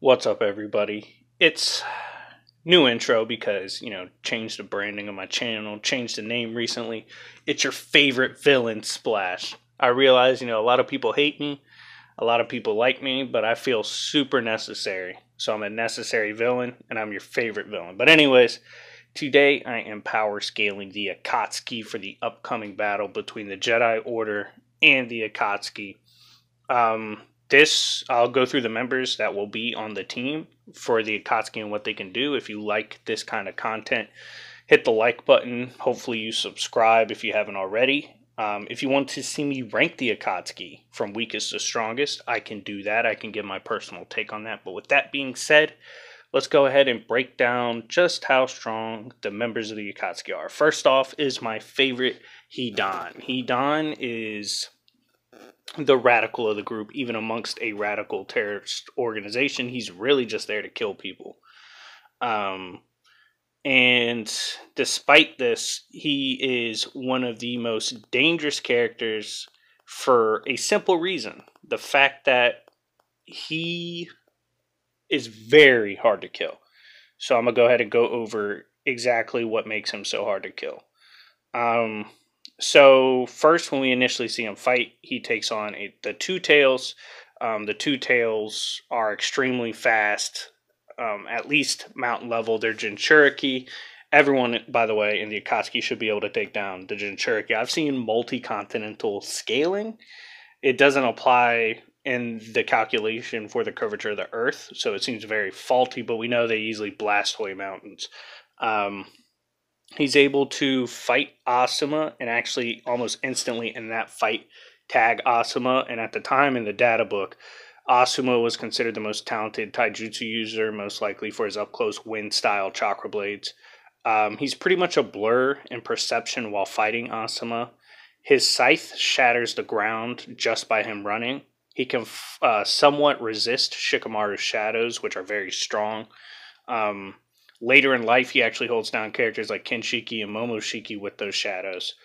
What's up, everybody? It's new intro because, changed the branding of my channel, changed the name recently. It's your favorite villain, Splash. I realize, a lot of people hate me, a lot of people like me, but I feel super necessary. So I'm a necessary villain, and I'm your favorite villain. But anyways, today I am power scaling the Akatsuki for the upcoming battle between the Jedi Order and the Akatsuki. I'll go through the members that will be on the team for the Akatsuki and what they can do. If you like this kind of content, hit the like button. Hopefully you subscribe if you haven't already. If you want to see me rank the Akatsuki from weakest to strongest, I can do that. I can give my personal take on that. But with that being said, let's go ahead and break down just how strong the members of the Akatsuki are. First off is my favorite, Hidan. Hidan is the radical of the group. Even amongst a radical terrorist organization, he's really just there to kill people. And despite this, he is one of the most dangerous characters for a simple reason. The fact that he is very hard to kill. So I'm going to go ahead and go over exactly what makes him so hard to kill. So first, when we initially see him fight, he takes on the Two Tails. The Two Tails are extremely fast, at least mountain level. They're Jinchuriki. Everyone, by the way, in the Akatsuki should be able to take down the Jinchuriki. I've seen multi-continental scaling. It doesn't apply in the calculation for the curvature of the Earth, so it seems very faulty, but we know they easily blast away mountains. He's able to fight Asuma, and actually almost instantly in that fight tag Asuma. And at the time in the data book, Asuma was considered the most talented taijutsu user, most likely for his up-close wind-style chakra blades. He's pretty much a blur in perception while fighting Asuma. His scythe shatters the ground just by him running. He can somewhat resist Shikamaru's shadows, which are very strong. Later in life, he actually holds down characters like Kenshiki and Momoshiki with those shadows.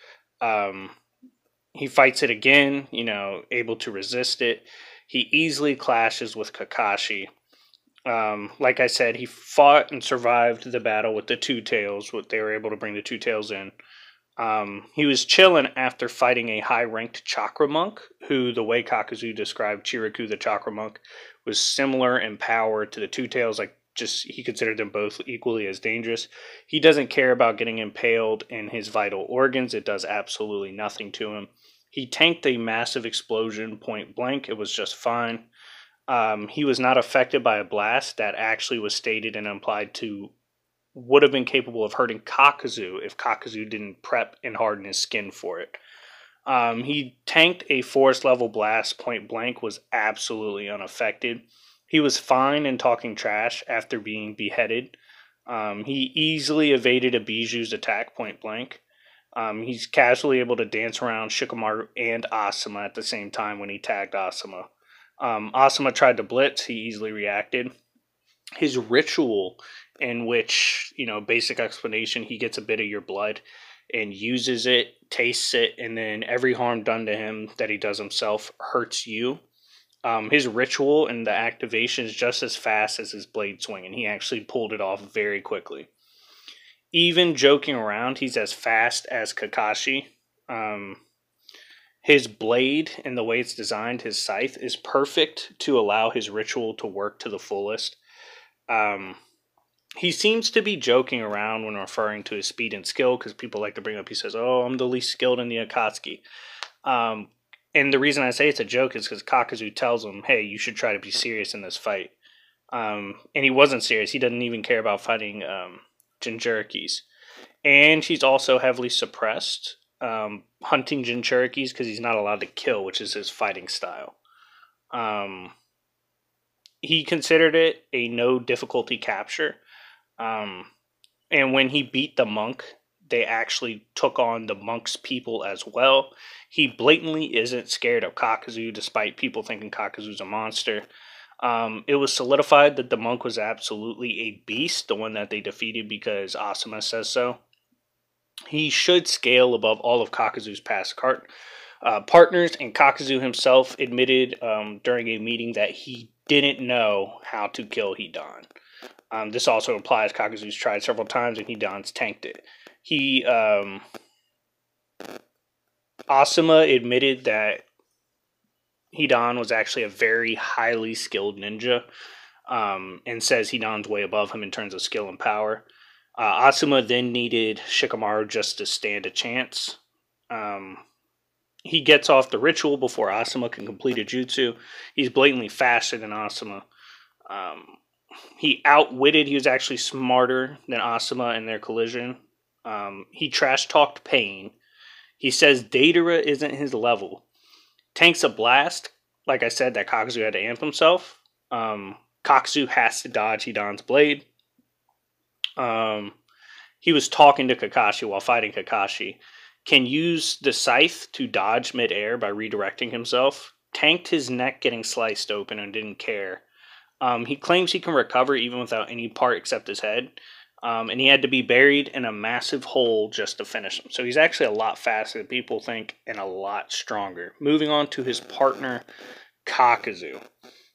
He fights it again, able to resist it. He easily clashes with Kakashi. Like I said, he fought and survived the battle with the Two Tails. They were able to bring the Two Tails in. He was chilling after fighting a high-ranked Chakra Monk, who, the way Kakuzu described Chiriku the Chakra Monk, was similar in power to the Two Tails. He considered them both equally as dangerous. He doesn't care about getting impaled in his vital organs. It does absolutely nothing to him. He tanked a massive explosion point blank. It was just fine. He was not affected by a blast that actually was stated and implied to would have been capable of hurting Kakuzu if Kakuzu didn't prep and harden his skin for it. He tanked a forest level blast point blank, was absolutely unaffected. He was fine in talking trash after being beheaded. He easily evaded a Bijuu's attack point blank. He's casually able to dance around Shikamaru and Asuma at the same time when he tagged Asuma. Asuma tried to blitz. He easily reacted. His ritual, in which, basic explanation, he gets a bit of your blood and uses it, tastes it, and then every harm done to him that he does himself hurts you. His ritual and the activation is just as fast as his blade swing, and he actually pulled it off very quickly. Even joking around, he's as fast as Kakashi. His blade and the way it's designed, his scythe, is perfect to allow his ritual to work to the fullest. He seems to be joking around when referring to his speed and skill, because people like to bring up, he says, "Oh, I'm the least skilled in the Akatsuki." And the reason I say it's a joke is because Kakuzu tells him, "Hey, you should try to be serious in this fight." And he wasn't serious. He doesn't even care about fighting Jinchurikis. And he's also heavily suppressed hunting Jinchurikis because he's not allowed to kill, which is his fighting style. He considered it a no difficulty capture. And when he beat the monk, they actually took on the monk's people as well. He blatantly isn't scared of Kakuzu, despite people thinking Kakuzu's a monster. It was solidified that the monk was absolutely a beast, the one that they defeated, because Asuma says so. He should scale above all of Kakuzu's past Partners and Kakuzu himself admitted during a meeting that he didn't know how to kill Hidan. This also implies Kakuzu's tried several times and Hidan's tanked it. Asuma admitted that Hidan was actually a very highly skilled ninja, and says Hidan's way above him in terms of skill and power. Asuma then needed Shikamaru just to stand a chance. He gets off the ritual before Asuma can complete a jutsu. He's blatantly faster than Asuma. He was actually smarter than Asuma in their collision. He trash-talked Pain. He says Deidara isn't his level. Tanks a blast, like I said, that Kakuzu had to amp himself. Kakuzu has to dodge Hidan's blade. He was talking to Kakashi while fighting Kakashi. Can use the scythe to dodge midair by redirecting himself. Tanked his neck getting sliced open and didn't care. He claims he can recover even without any part except his head. And he had to be buried in a massive hole just to finish him. So he's actually a lot faster than people think and a lot stronger. Moving on to his partner, Kakuzu.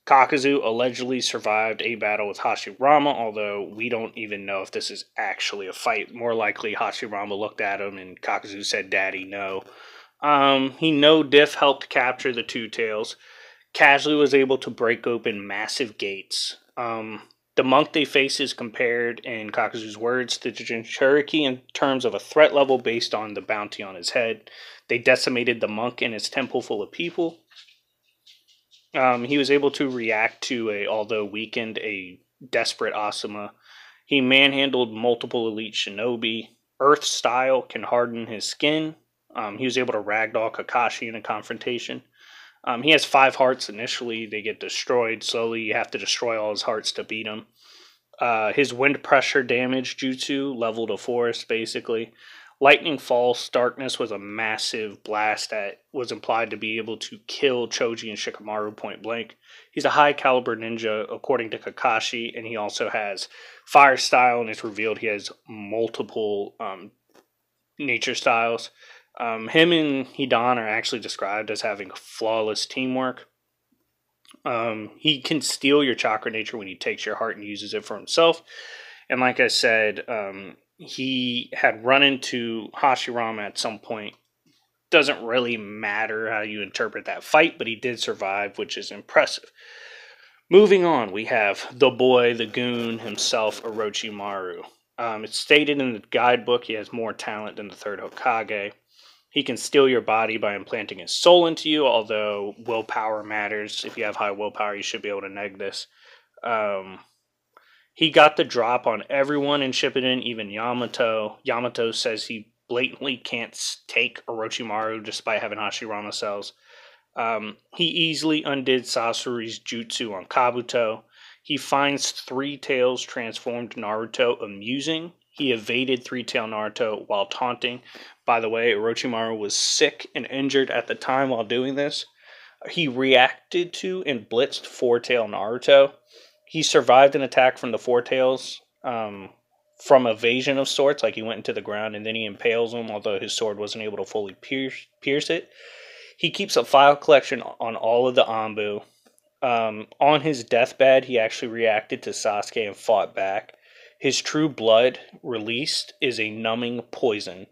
Kakuzu allegedly survived a battle with Hashirama, although we don't even know if this is actually a fight. More likely, Hashirama looked at him and Kakuzu said, "Daddy, no." He no-diff helped capture the Two Tails. Casually was able to break open massive gates. The monk they face is compared, in Kakuzu's words, to Jinchuriki in terms of a threat level based on the bounty on his head. They decimated the monk in his temple full of people. He was able to react to although weakened, a desperate Asuma. He manhandled multiple elite shinobi. Earth style can harden his skin. He was able to ragdoll Kakashi in a confrontation. He has 5 hearts initially. They get destroyed slowly. You have to destroy all his hearts to beat him. His wind pressure damage jutsu leveled a forest, basically. Lightning False Darkness was a massive blast that was implied to be able to kill Choji and Shikamaru point blank. He's a high caliber ninja, according to Kakashi, and he also has fire style, and it's revealed he has multiple nature styles. Him and Hidan are actually described as having flawless teamwork. He can steal your chakra nature when he takes your heart and uses it for himself. And like I said, he had run into Hashirama at some point. Doesn't really matter how you interpret that fight, but he did survive, which is impressive. Moving on, we have the boy, the goon himself, Orochimaru. It's stated in the guidebook he has more talent than the third Hokage. He can steal your body by implanting his soul into you, although willpower matters. If you have high willpower, you should be able to neg this. He got the drop on everyone in Shippuden, even Yamato. Yamato says he blatantly can't take Orochimaru despite having Hashirama cells. He easily undid Sasori's jutsu on Kabuto. He finds Three Tails transformed Naruto amusing. He evaded Three-Tail Naruto while taunting. By the way, Orochimaru was sick and injured at the time while doing this. He reacted to and blitzed Four-Tail Naruto. He survived an attack from the Four Tails from evasion of sorts, like he went into the ground and then he impales him, although his sword wasn't able to fully pierce it. He keeps a file collection on all of the Anbu. On his deathbed, he actually reacted to Sasuke and fought back. His true blood released is a numbing poison.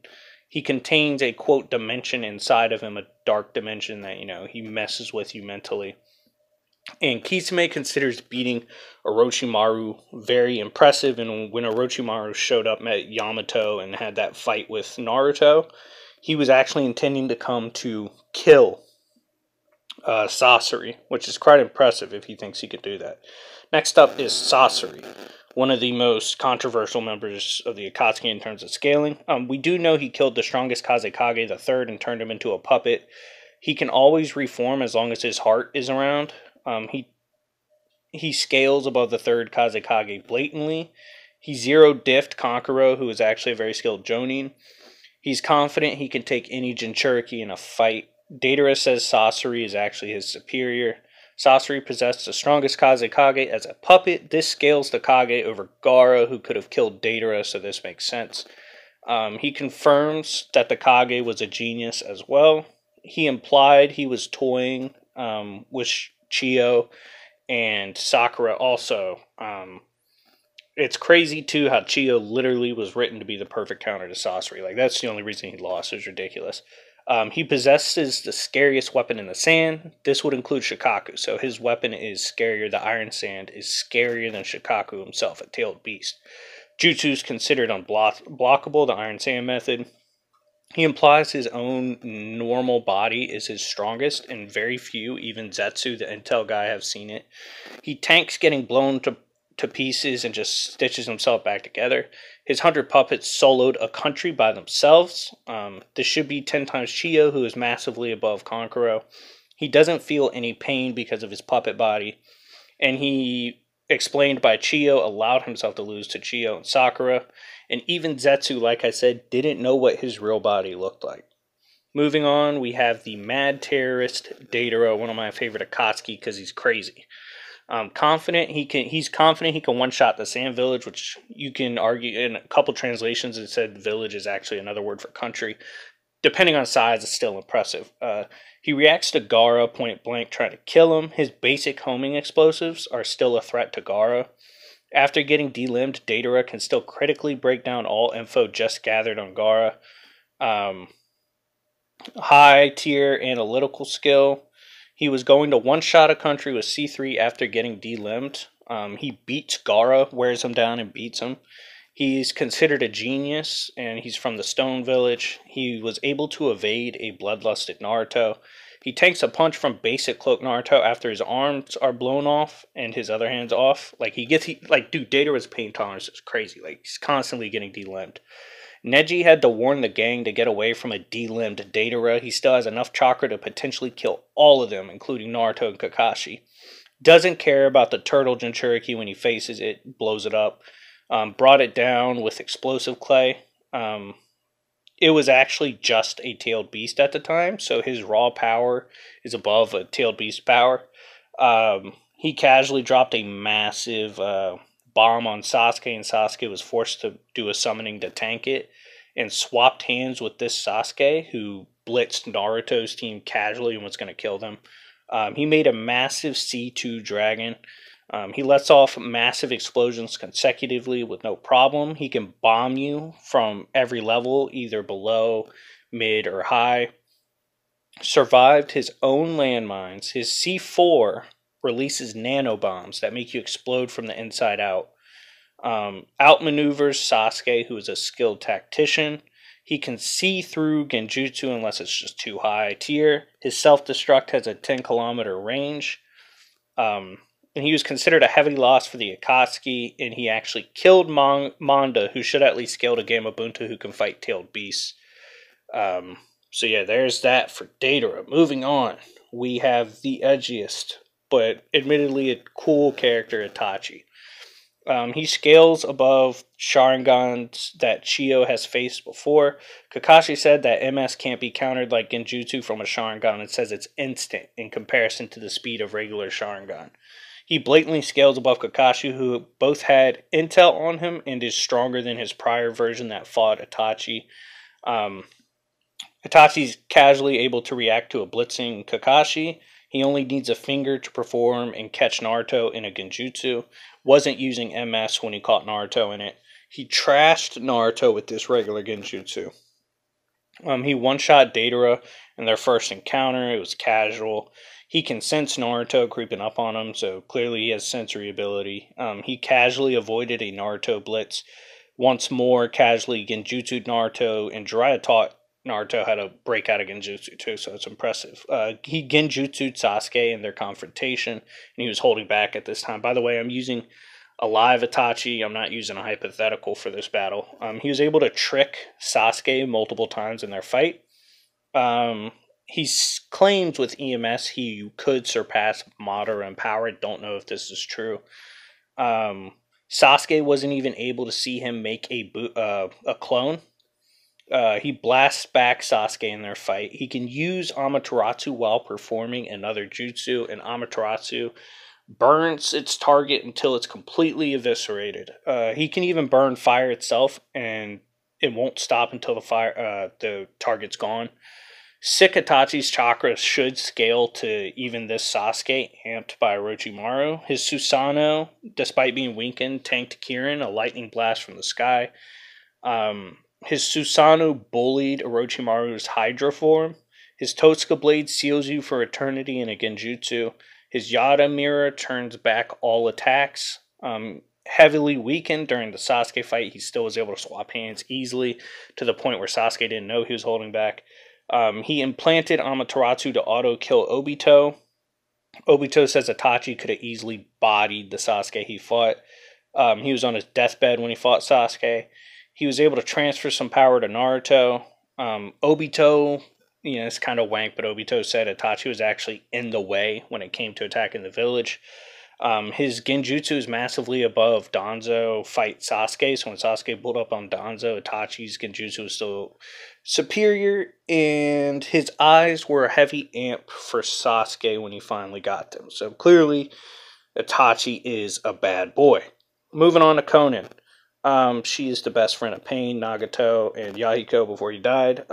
He contains a, quote, dimension inside of him, a dark dimension that, he messes with you mentally. And Kisame considers beating Orochimaru very impressive, and when Orochimaru showed up, met Yamato, and had that fight with Naruto, he was actually intending to come to kill Sasori, which is quite impressive if he thinks he could do that. Next up is Sasori, one of the most controversial members of the Akatsuki in terms of scaling. We do know he killed the strongest Kazekage the third and turned him into a puppet. He can always reform as long as his heart is around. He scales above the third Kazekage blatantly. He zero-diffed Kankuro, who is actually a very skilled Jonin. He's confident he can take any Jinchuriki in a fight. Deidara says Sasori is actually his superior. Sasori possessed the strongest Kazekage as a puppet. This scales the Kage over Gaara, who could have killed Deidara, so this makes sense. He confirms that the Kage was a genius as well. he implied he was toying with Chiyo and Sakura also. It's crazy too how Chiyo literally was written to be the perfect counter to Sasori. Like, that's the only reason he lost. It was ridiculous. He possesses the scariest weapon in the sand. This would include Shikaku. So his weapon is scarier. The Iron Sand is scarier than Shikaku himself, a tailed beast. Jutsu is considered unblockable, the Iron Sand method. He implies his own normal body is his strongest, and very few, even Zetsu, the intel guy, have seen it. He tanks getting blown to pieces and just stitches himself back together. His 100 puppets soloed a country by themselves. This should be 10 times Chiyo, who is massively above Kankuro. He doesn't feel any pain because of his puppet body, and he, explained by Chiyo, allowed himself to lose to Chiyo and Sakura. And even Zetsu, like I said, didn't know what his real body looked like. Moving on, we have the mad terrorist Deidara, one of my favorite Akatsuki because he's crazy. He's confident he can one-shot the Sand Village, which you can argue in a couple translations it said village is actually another word for country. Depending on size, it's still impressive. He reacts to Gaara point blank trying to kill him. His basic homing explosives are still a threat to Gaara. After getting delimbed, Deidara can still critically break down all info just gathered on Gaara. High tier analytical skill. He was going to one-shot a country with C3 after getting delimbed. He beats Gaara, wears him down and beats him. He's considered a genius, and he's from the Stone Village. He was able to evade a bloodlusted Naruto. He takes a punch from basic Cloak Naruto after his arms are blown off and his other hand's off. Dude, Deidara's pain tolerance is crazy. Like, he's constantly getting delimbed. Neji had to warn the gang to get away from a delimbed Deidara. He still has enough chakra to potentially kill all of them, including Naruto and Kakashi. Doesn't care about the turtle Jinchuriki when he faces it, blows it up. Brought it down with explosive clay. It was actually just a tailed beast at the time, so his raw power is above a tailed beast power. He casually dropped a massive bomb on Sasuke, and Sasuke was forced to do a summoning to tank it, and swapped hands with this Sasuke, who blitzed Naruto's team casually and was going to kill them. He made a massive C2 dragon. He lets off massive explosions consecutively with no problem. He can bomb you from every level, either below, mid, or high. Survived his own landmines. His C4 releases nanobombs that make you explode from the inside out. Outmaneuvers Sasuke, who is a skilled tactician. He can see through Genjutsu unless it's just too high tier. His self-destruct has a 10-kilometer range. And he was considered a heavy loss for the Akatsuki, and he actually killed Manda, who should at least scale to Gamabunta, who can fight tailed beasts. So yeah, there's that for Deidara. Moving on, we have the edgiest, but admittedly a cool character, Itachi. He scales above Sharingans that Chiyo has faced before. Kakashi said that MS can't be countered like Genjutsu from a Sharingan. It says it's instant in comparison to the speed of regular Sharingan. He blatantly scales above Kakashi, who both had intel on him and is stronger than his prior version that fought Itachi. Itachi's casually able to react to a blitzing Kakashi. He only needs a finger to perform and catch Naruto in a Genjutsu. Wasn't using MS when he caught Naruto in it. He trashed Naruto with this regular Genjutsu. He one-shot Deidara in their first encounter. It was casual. He can sense Naruto creeping up on him, so clearly he has sensory ability. He casually avoided a Naruto blitz. Once more, casually Genjutsu Naruto, and Jiraiya taught Naruto how to break out of Genjutsu too, so it's impressive. He Genjutsu'd Sasuke in their confrontation, and he was holding back at this time. By the way, I'm using a live Itachi. I'm not using a hypothetical for this battle. He was able to trick Sasuke multiple times in their fight. He claims with EMS he could surpass Madara in power. I don't know if this is true. Sasuke wasn't even able to see him make a clone. He blasts back Sasuke in their fight. He can use Amaterasu while performing another jutsu, and Amaterasu burns its target until it's completely eviscerated. He can even burn fire itself, and it won't stop until the target's gone. Sick Itachi's chakra should scale to even this Sasuke, amped by Orochimaru. His Susanoo, despite being weakened, tanked Kirin, a lightning blast from the sky. His Susanoo bullied Orochimaru's Hydra form. His Totsuka blade seals you for eternity in a Genjutsu. His Yada mirror turns back all attacks. Heavily weakened during the Sasuke fight, he still was able to swap hands easily to the point where Sasuke didn't know he was holding back. He implanted Amaterasu to auto-kill Obito. Obito says Itachi could have easily bodied the Sasuke he fought. He was on his deathbed when he fought Sasuke. He was able to transfer some power to Naruto. Obito, it's kind of wank, but Obito said Itachi was actually in the way when it came to attacking the village. His Genjutsu is massively above Danzo fight Sasuke, so when Sasuke pulled up on Danzo, Itachi's Genjutsu was still superior, and his eyes were a heavy amp for Sasuke when he finally got them. So clearly, Itachi is a bad boy. Moving on to Konan. She is the best friend of Pain, Nagato, and Yahiko before he died.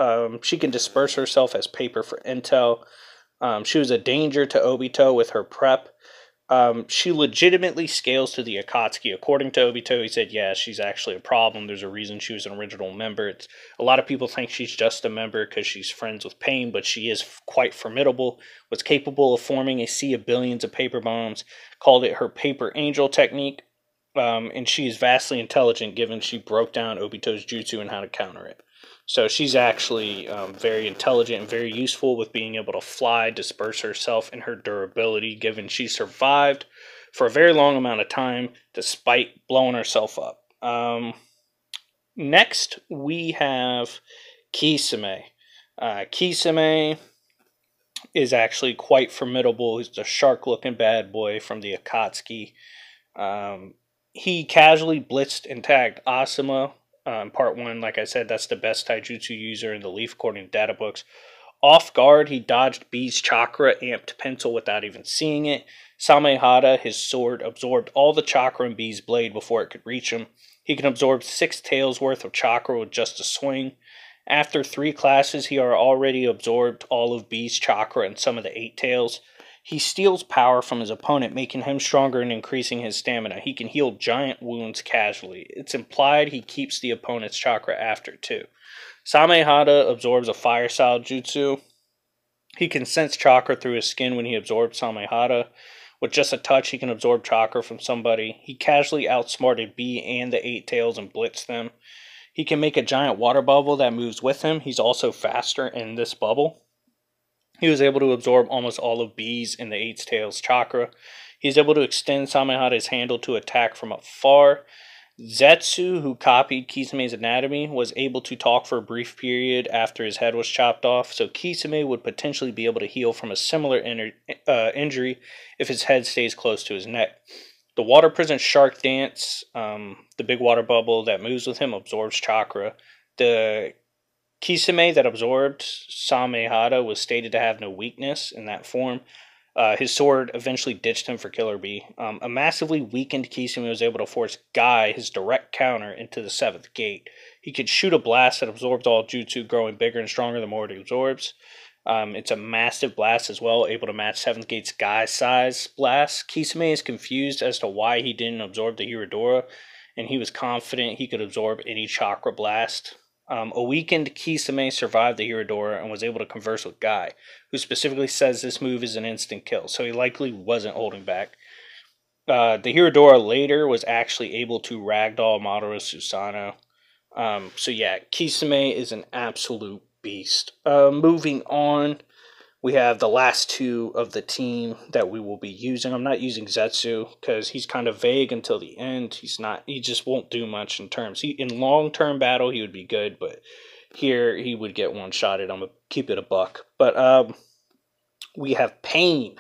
She can disperse herself as paper for intel. She was a danger to Obito with her prep. She legitimately scales to the Akatsuki. According to Obito, he said, yeah, she's actually a problem. There's a reason she was an original member. A lot of people think she's just a member because she's friends with Pain, but she is quite formidable, was capable of forming a sea of billions of paper bombs, called it her paper angel technique, and she is vastly intelligent given she broke down Obito's jutsu and how to counter it. So she's actually very intelligent and very useful with being able to fly, disperse herself, and her durability, given she survived for a very long amount of time despite blowing herself up. Next, we have Kisame. Kisame is actually quite formidable. He's a shark-looking bad boy from the Akatsuki. He casually blitzed and tagged Asuma. Part 1, like I said, that's the best taijutsu user in the Leaf according to data books. Off guard, he dodged B's chakra amped pencil without even seeing it. Samehada, his sword, absorbed all the chakra in B's blade before it could reach him. He can absorb 6 tails worth of chakra with just a swing. After 3 classes, he already absorbed all of B's chakra and some of the 8 tails. He steals power from his opponent, making him stronger and increasing his stamina. He can heal giant wounds casually. It's implied he keeps the opponent's chakra after, too. Samehada absorbs a fire-style jutsu. He can sense chakra through his skin when he absorbs Samehada. With just a touch, he can absorb chakra from somebody. He casually outsmarted B and the 8 tails and blitzed them. He can make a giant water bubble that moves with him. He's also faster in this bubble. He was able to absorb almost all of B's and the 8 tails chakra. He's able to extend Samehada's handle to attack from afar. Zetsu, who copied Kisame's anatomy, was able to talk for a brief period after his head was chopped off, so Kisame would potentially be able to heal from a similar injury if his head stays close to his neck. The water prison shark dance, the big water bubble that moves with him, absorbs chakra. The Kisame that absorbed Samehada was stated to have no weakness in that form. His sword eventually ditched him for Killer Bee. A massively weakened Kisame was able to force Guy, his direct counter, into the 7th gate. He could shoot a blast that absorbs all jutsu, growing bigger and stronger the more it absorbs. It's a massive blast as well, able to match 7th gate's Guy size blast. Kisame is confused as to why he didn't absorb the Hiradora, and he was confident he could absorb any chakra blast. A weakened Kisame survived the Hiradora and was able to converse with Guy, who specifically says this move is an instant kill, so he likely wasn't holding back. The Hiradora later was actually able to ragdoll Madara Susanoo. So yeah, Kisame is an absolute beast. Moving on, we have the last 2 of the team that we will be using. I'm not using Zetsu because he's kind of vague until the end. He just won't do much in terms. In long-term battle, he would be good, but here he would get one-shotted. I'm going to keep it a buck. But we have Pain,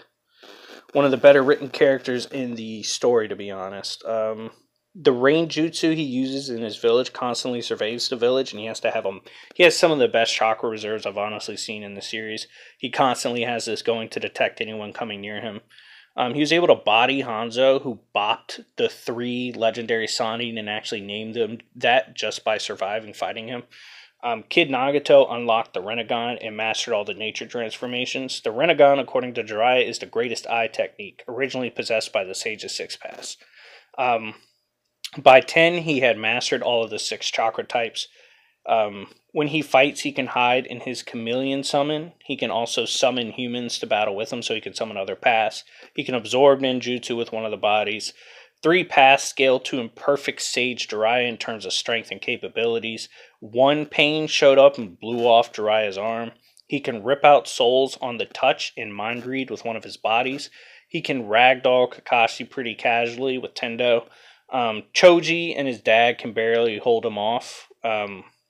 one of the better written characters in the story, to be honest. The rain jutsu he uses in his village constantly surveys the village, and he has some of the best chakra reserves I've honestly seen in the series. He constantly has this going to detect anyone coming near him. He was able to body Hanzo, who bopped the 3 legendary Sannin and actually named them that just by surviving fighting him. Kid Nagato unlocked the Rinnegan and mastered all the nature transformations. The Rinnegan, according to Jiraiya, is the greatest eye technique, originally possessed by the Sage of Six Paths. By 10, he had mastered all of the 6 chakra types. When he fights, he can hide in his chameleon summon. He can also summon humans to battle with him, so he can summon other paths. He can absorb ninjutsu with one of the bodies. 3 paths scale to imperfect Sage Jiraiya in terms of strength and capabilities. 1 pain showed up and blew off Jiraiya's arm. He can rip out souls on the touch and mind read with one of his bodies. He can ragdoll Kakashi pretty casually with Tendo. Choji and his dad can barely hold him off.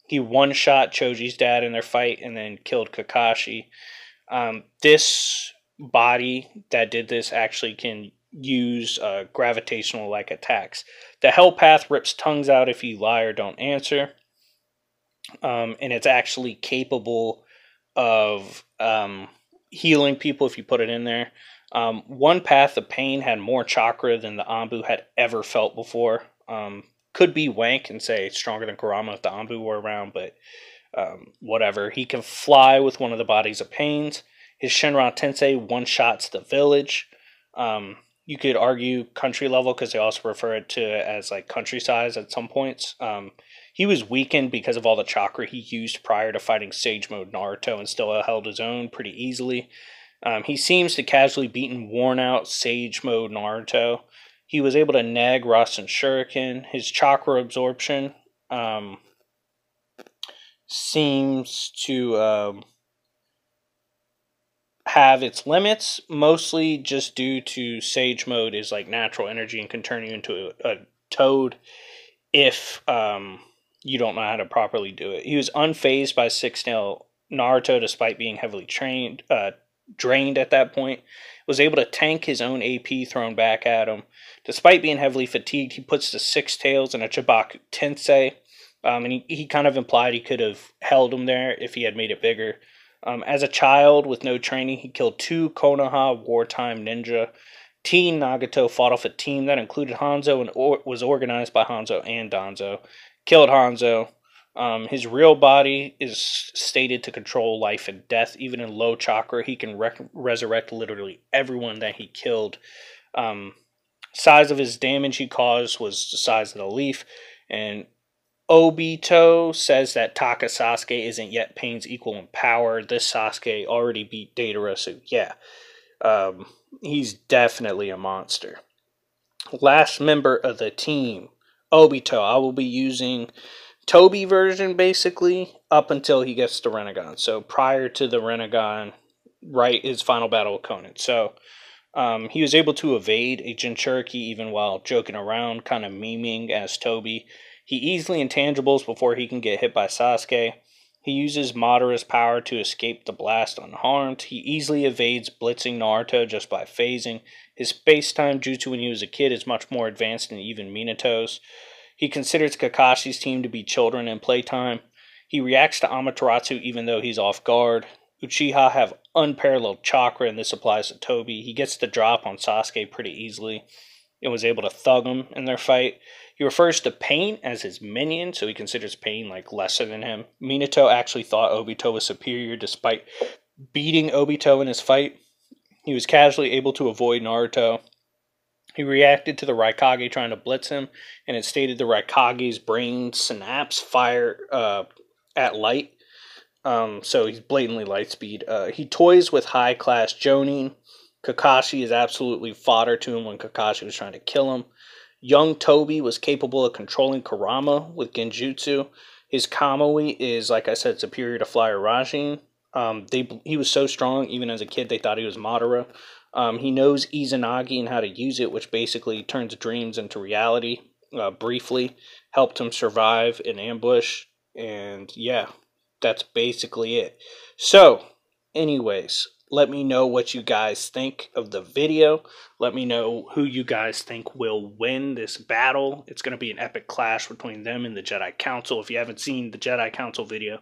He one-shot Choji's dad in their fight and then killed Kakashi. This body that did this actually can use gravitational-like attacks. The Hell Path rips tongues out if you lie or don't answer. And it's actually capable of healing people if you put it in there. 1 path of pain had more chakra than the Anbu had ever felt before. Could be wank and say stronger than Kurama if the Anbu were around, but whatever. He can fly with one of the bodies of pains. His Shinra Tensei one-shots the village. You could argue country level because they also refer it to as like country size at some points. He was weakened because of all the chakra he used prior to fighting Sage Mode Naruto and still held his own pretty easily. He seems to casually beat and worn out Sage Mode Naruto. He was able to nag Rasen Shuriken. His chakra absorption seems to have its limits, mostly just due to Sage Mode is like natural energy and can turn you into a toad if you don't know how to properly do it. He was unfazed by Six-Nail Naruto despite being heavily drained at that point. Was able to tank his own AP thrown back at him. Despite being heavily fatigued, he puts the 6 tails in a Chibaku Tensei. And he kind of implied he could have held him there if he had made it bigger. As a child with no training, he killed 2 Konoha wartime ninja. Teen Nagato fought off a team that included Hanzo and was organized by Hanzo and Danzo. Killed Hanzo. His real body is stated to control life and death. Even in low chakra, he can resurrect literally everyone that he killed. Size of his damage he caused was the size of the leaf. And Obito says that Taka Sasuke isn't yet Pain's equal in power. This Sasuke already beat Deidara, so yeah. He's definitely a monster. Last member of the team, Obito. I will be using Toby version, basically, up until he gets the Rinnegan. So prior to the Rinnegan, right, his final battle with Conan. So he was able to evade a Jinchuriki even while joking around, kind of memeing as Toby. He easily intangibles before he can get hit by Sasuke. He uses Madara's power to escape the blast unharmed. He easily evades blitzing Naruto just by phasing. His space-time jutsu when he was a kid is much more advanced than even Minato's. He considers Kakashi's team to be children in playtime. He reacts to Amaterasu even though he's off guard. Uchiha have unparalleled chakra, and this applies to Toby. He gets the drop on Sasuke pretty easily and was able to thug him in their fight. He refers to Pain as his minion, so he considers Pain like lesser than him. Minato actually thought Obito was superior despite beating Obito in his fight. He was casually able to avoid Naruto. He reacted to the Raikage trying to blitz him, and it stated the Raikage's brain synapse fire at light. So he's blatantly light speed. He toys with high-class Jonin. Kakashi is absolutely fodder to him when Kakashi was trying to kill him. Young Toby was capable of controlling Kurama with Genjutsu. His Kamui is, like I said, superior to Flyer Rajin. He was so strong, even as a kid, they thought he was Madara. He knows Izanagi and how to use it, which basically turns dreams into reality. Briefly, helped him survive an ambush. And yeah, that's basically it. So, anyways, let me know what you guys think of the video. Let me know who you guys think will win this battle. It's going to be an epic clash between them and the Jedi Council. If you haven't seen the Jedi Council video,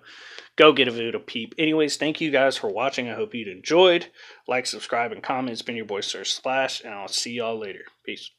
go give it a peep. Anyways, thank you guys for watching. I hope you enjoyed. Like, subscribe, and comment. It's been your boy, Sir Slash, and I'll see y'all later. Peace.